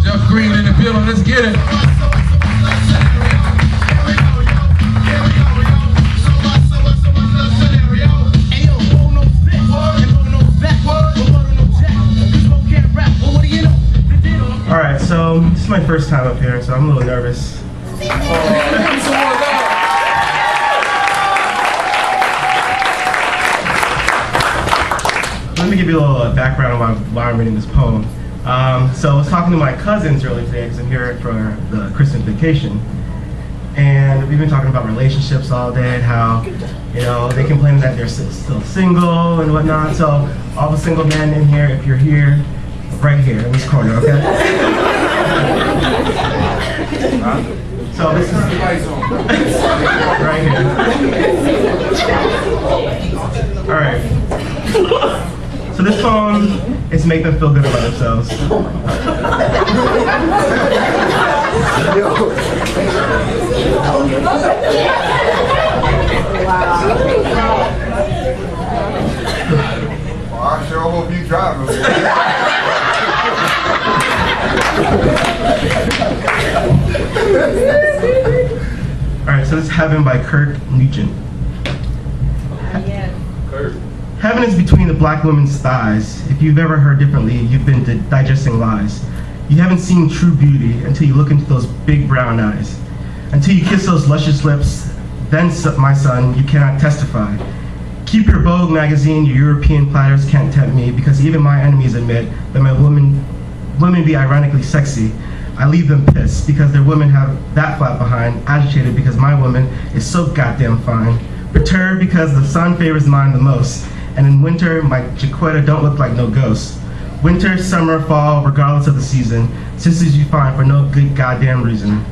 Duff Green in the building, let's get it. Alright, so this is my first time up here, so I'm a little nervous. Let me give you a little background on why I'm reading this poem. So I was talking to my cousins earlier today because I'm here for the Christmas vacation. And we've been talking about relationships all day and how, you know, they complain that they're still single and whatnot. So all the single men in here, if you're here, right here in this corner, okay? So this is right here. All right. So this poem is to make them feel good about themselves. Well, I sure hope you drive them. Alright, so this is Heaven by Kurt Nugent. Heaven is between the black woman's thighs. If you've ever heard differently, you've been digesting lies. You haven't seen true beauty until you look into those big brown eyes. Until you kiss those luscious lips, then, my son, you cannot testify. Keep your Vogue magazine, your European platters can't tempt me, because even my enemies admit that my women be ironically sexy. I leave them pissed because their women have that flat behind, agitated because my woman is so goddamn fine, perturbed because the sun favors mine the most, and in winter my Chiquita don't look like no ghosts. Winter, summer, fall, regardless of the season, sisters you find for no good goddamn reason.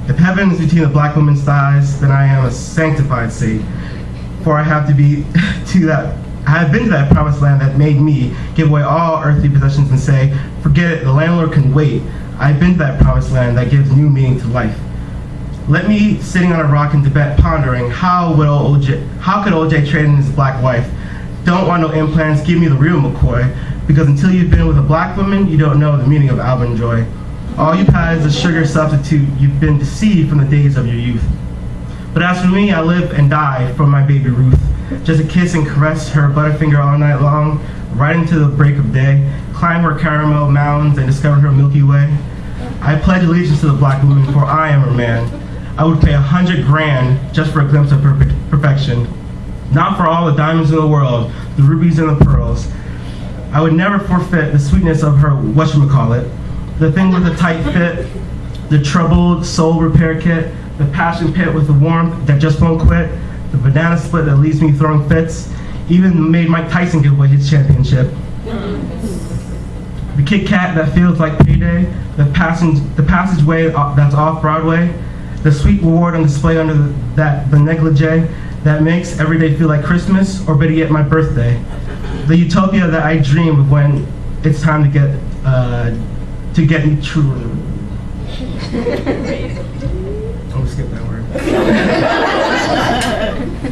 If heaven is between the black woman's thighs, then I am a sanctified saint, for I have been to that promised land that made me give away all earthly possessions and say, forget it, the landlord can wait. I've been to that promised land that gives new meaning to life. Let me, sitting on a rock in Tibet, pondering, how could OJ trade in his black wife? Don't want no implants, give me the real McCoy, because until you've been with a black woman, you don't know the meaning of almond joy. All you've had is a sugar substitute, you've been deceived from the days of your youth. But as for me, I live and die for my baby Ruth. Just to kiss and caress her butterfinger all night long, right into the break of day, climb her caramel mountains and discover her Milky Way. I pledge allegiance to the black woman, for I am her man. I would pay $100 grand just for a glimpse of her perfection. Not for all the diamonds in the world, the rubies and the pearls. I would never forfeit the sweetness of her whatchamacallit, the thing with the tight fit, the troubled soul repair kit, the passion pit with the warmth that just won't quit, the banana split that leaves me throwing fits, even made Mike Tyson give away his championship. The Kit Kat that feels like payday, the passageway that's off Broadway, the sweet reward on display under the negligee that makes every day feel like Christmas, or better yet, my birthday. The utopia that I dream of when it's time to get me true. I'm gonna skip that word.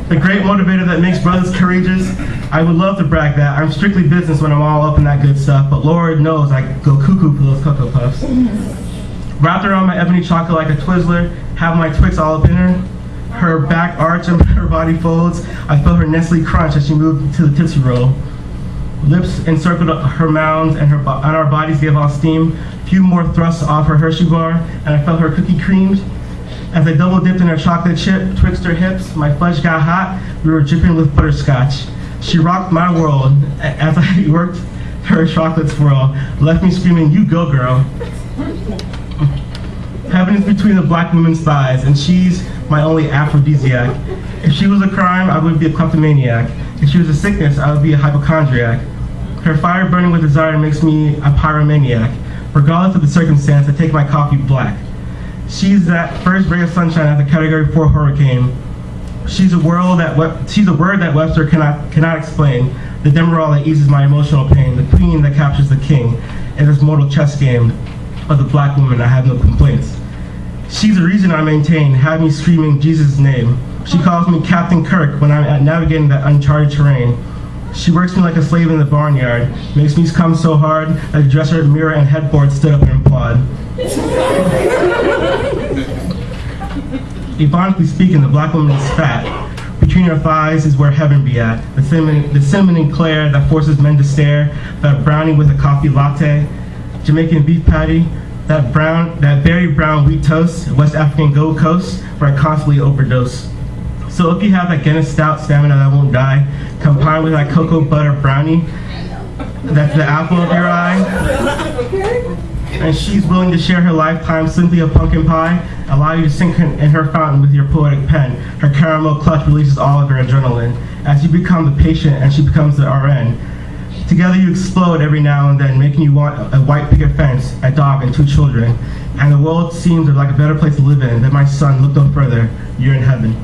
The great motivator that makes brothers courageous. I would love to brag that I'm strictly business when I'm all up in that good stuff, but Lord knows I go cuckoo for those Cocoa Puffs. Wrapped around my ebony chocolate like a Twizzler, have my Twix all up in her back arch and her body folds. I feel her Nestle crunch as she moved to the Tootsie Roll. Lips encircled her mounds and our bodies gave off steam. Few more thrusts off her Hershey bar, and I felt her cookie creamed. As I double dipped in her chocolate chip, twixt her hips, my fudge got hot, we were dripping with butterscotch. She rocked my world as I worked her chocolate swirl, left me screaming, you go girl. Heaven is between the black woman's thighs, and she's my only aphrodisiac. If she was a crime, I would be a kleptomaniac. If she was a sickness, I would be a hypochondriac. Her fire burning with desire makes me a pyromaniac. Regardless of the circumstance, I take my coffee black. She's that first ray of sunshine at the Category 4 hurricane. She's a word that Webster cannot explain. The Demerol that eases my emotional pain. The queen that captures the king. In this mortal chess game of the black woman, I have no complaints. She's the reason I maintain, have me screaming Jesus' name. She calls me Captain Kirk when I'm navigating that uncharted terrain. She works me like a slave in the barnyard, makes me come so hard that the dresser, mirror, and headboard stood up and applaud. Ebonically speaking, the black woman is fat. Between her thighs is where heaven be at. The cinnamon eclair that forces men to stare, that brownie with a coffee latte, Jamaican beef patty, that berry brown wheat toast, West African Gold Coast, where I constantly overdose. So if you have that Guinness stout stamina that won't die, combined with that cocoa butter brownie, that's the apple of your eye, and she's willing to share her lifetime, simply a pumpkin pie, allow you to sink in her fountain with your poetic pen. Her caramel clutch releases all of her adrenaline. As you become the patient and she becomes the RN, together you explode every now and then, making you want a white picket fence, a dog, and 2 children. And the world seems like a better place to live in. Then my son, look no further, you're in heaven.